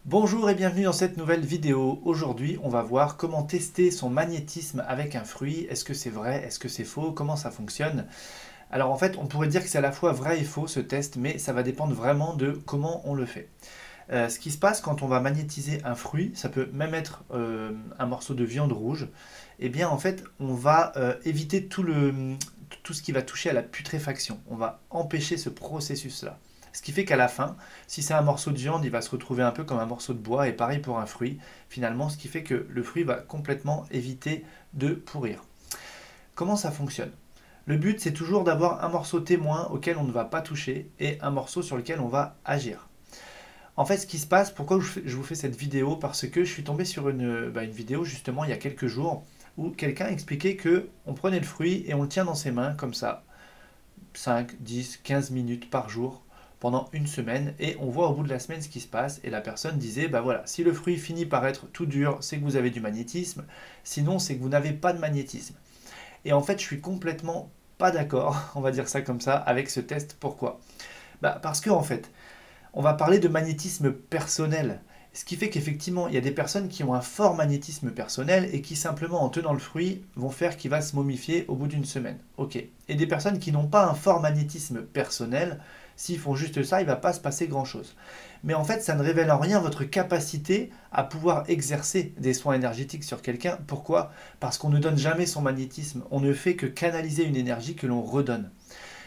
Bonjour et bienvenue dans cette nouvelle vidéo. Aujourd'hui, on va voir comment tester son magnétisme avec un fruit. Est-ce que c'est vrai? Est-ce que c'est faux? Comment ça fonctionne? Alors en fait, on pourrait dire que c'est à la fois vrai et faux ce test, mais ça va dépendre vraiment de comment on le fait. Ce qui se passe quand on va magnétiser un fruit, ça peut même être un morceau de viande rouge, eh bien en fait, on va éviter tout ce qui va toucher à la putréfaction. On va empêcher ce processus-là. Ce qui fait qu'à la fin, si c'est un morceau de viande, il va se retrouver un peu comme un morceau de bois, et pareil pour un fruit, finalement, ce qui fait que le fruit va complètement éviter de pourrir. Comment ça fonctionne? Le but, c'est toujours d'avoir un morceau témoin auquel on ne va pas toucher, et un morceau sur lequel on va agir. En fait, ce qui se passe, pourquoi je vous fais cette vidéo? Parce que je suis tombé sur une vidéo justement il y a quelques jours, où quelqu'un expliquait que on prenait le fruit et on le tient dans ses mains comme ça, 5, 10, 15 minutes par jour, pendant une semaine, et on voit au bout de la semaine ce qui se passe, et la personne disait, bah voilà, si le fruit finit par être tout dur, c'est que vous avez du magnétisme, sinon c'est que vous n'avez pas de magnétisme. Et en fait, je suis complètement pas d'accord, on va dire ça comme ça, avec ce test. Pourquoi? Parce que en fait, on va parler de magnétisme personnel. Ce qui fait qu'effectivement, il y a des personnes qui ont un fort magnétisme personnel et qui simplement en tenant le fruit vont faire qu'il va se momifier au bout d'une semaine. Ok. Et des personnes qui n'ont pas un fort magnétisme personnel, s'ils font juste ça, il ne va pas se passer grand-chose. Mais en fait, ça ne révèle en rien votre capacité à pouvoir exercer des soins énergétiques sur quelqu'un. Pourquoi? Parce qu'on ne donne jamais son magnétisme. On ne fait que canaliser une énergie que l'on redonne.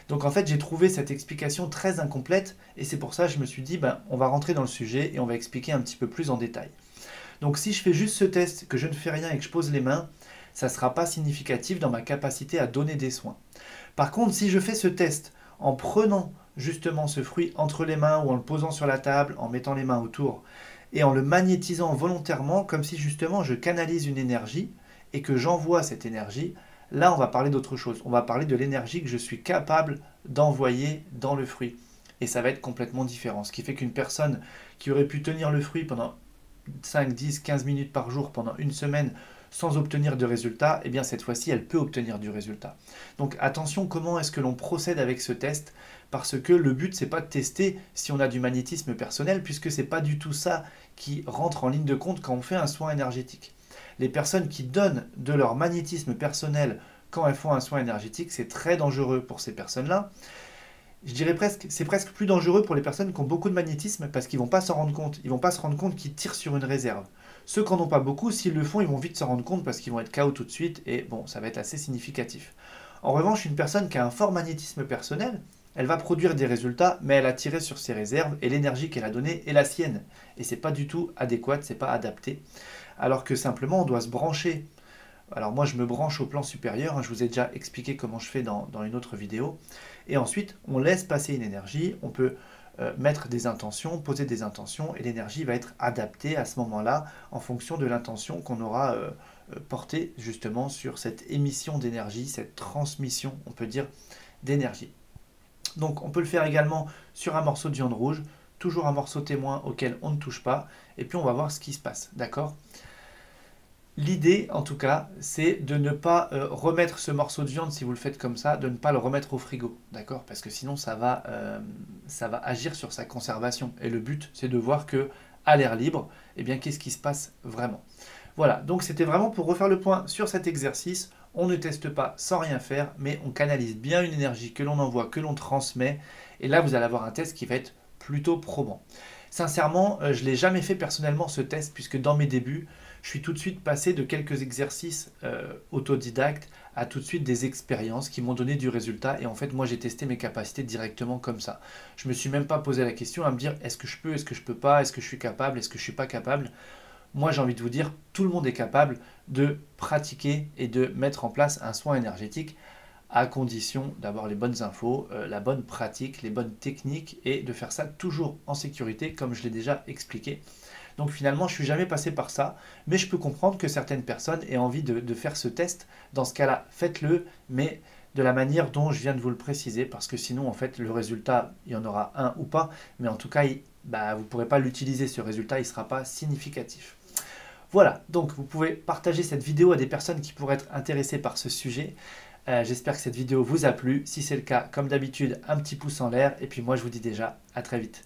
Donc en fait, j'ai trouvé cette explication très incomplète et c'est pour ça que je me suis dit, on va rentrer dans le sujet et on va expliquer un petit peu plus en détail. Donc si je fais juste ce test, que je ne fais rien et que je pose les mains, ça ne sera pas significatif dans ma capacité à donner des soins. Par contre, si je fais ce test en prenant justement ce fruit entre les mains ou en le posant sur la table, en mettant les mains autour et en le magnétisant volontairement, comme si justement je canalise une énergie et que j'envoie cette énergie, là, on va parler d'autre chose. On va parler de l'énergie que je suis capable d'envoyer dans le fruit. Et ça va être complètement différent. Ce qui fait qu'une personne qui aurait pu tenir le fruit pendant 5, 10, 15 minutes par jour pendant une semaine sans obtenir de résultat, eh bien cette fois-ci, elle peut obtenir du résultat. Donc attention, comment est-ce que l'on procède avec ce test? Parce que le but, c'est pas de tester si on a du magnétisme personnel, puisque c'est pas du tout ça qui rentre en ligne de compte quand on fait un soin énergétique. Les personnes qui donnent de leur magnétisme personnel quand elles font un soin énergétique, c'est très dangereux pour ces personnes-là. Je dirais presque, c'est presque plus dangereux pour les personnes qui ont beaucoup de magnétisme parce qu'ils ne vont pas s'en rendre compte. Ils ne vont pas se rendre compte qu'ils tirent sur une réserve. Ceux qui n'en ont pas beaucoup, s'ils le font, ils vont vite s'en rendre compte parce qu'ils vont être KO tout de suite et bon, ça va être assez significatif. En revanche, une personne qui a un fort magnétisme personnel, elle va produire des résultats, mais elle a tiré sur ses réserves et l'énergie qu'elle a donnée est la sienne. Et c'est pas du tout adéquat, c'est pas adapté. Alors que simplement, on doit se brancher. Alors moi, je me branche au plan supérieur, hein, je vous ai déjà expliqué comment je fais dans une autre vidéo. Et ensuite, on laisse passer une énergie, on peut mettre des intentions, poser des intentions, et l'énergie va être adaptée à ce moment-là en fonction de l'intention qu'on aura portée justement sur cette émission d'énergie, cette transmission, on peut dire, d'énergie. Donc on peut le faire également sur un morceau de viande rouge, toujours un morceau témoin auquel on ne touche pas, et puis on va voir ce qui se passe, d'accord? L'idée, en tout cas, c'est de ne pas remettre ce morceau de viande, si vous le faites comme ça, de ne pas le remettre au frigo, d'accord? Parce que sinon, ça va agir sur sa conservation. Et le but, c'est de voir que à l'air libre, eh bien, qu'est-ce qui se passe vraiment? Voilà, donc c'était vraiment pour refaire le point sur cet exercice. On ne teste pas sans rien faire, mais on canalise bien une énergie que l'on envoie, que l'on transmet. Et là, vous allez avoir un test qui va être plutôt probant. Sincèrement, je ne l'ai jamais fait personnellement ce test, puisque dans mes débuts, je suis tout de suite passé de quelques exercices autodidactes à tout de suite des expériences qui m'ont donné du résultat. Et en fait, moi, j'ai testé mes capacités directement comme ça. Je ne me suis même pas posé la question à me dire est-ce que je peux, est-ce que je ne peux pas, est-ce que je suis capable, est-ce que je ne suis pas capable. Moi, j'ai envie de vous dire, tout le monde est capable de pratiquer et de mettre en place un soin énergétique à condition d'avoir les bonnes infos, la bonne pratique, les bonnes techniques et de faire ça toujours en sécurité comme je l'ai déjà expliqué. Donc finalement, je ne suis jamais passé par ça, mais je peux comprendre que certaines personnes aient envie de faire ce test. Dans ce cas-là, faites-le, mais de la manière dont je viens de vous le préciser, parce que sinon, en fait, le résultat, il y en aura un ou pas, mais en tout cas, vous ne pourrez pas l'utiliser, ce résultat, il ne sera pas significatif. Voilà, donc vous pouvez partager cette vidéo à des personnes qui pourraient être intéressées par ce sujet. J'espère que cette vidéo vous a plu. Si c'est le cas, comme d'habitude, un petit pouce en l'air. Et puis moi, je vous dis déjà à très vite.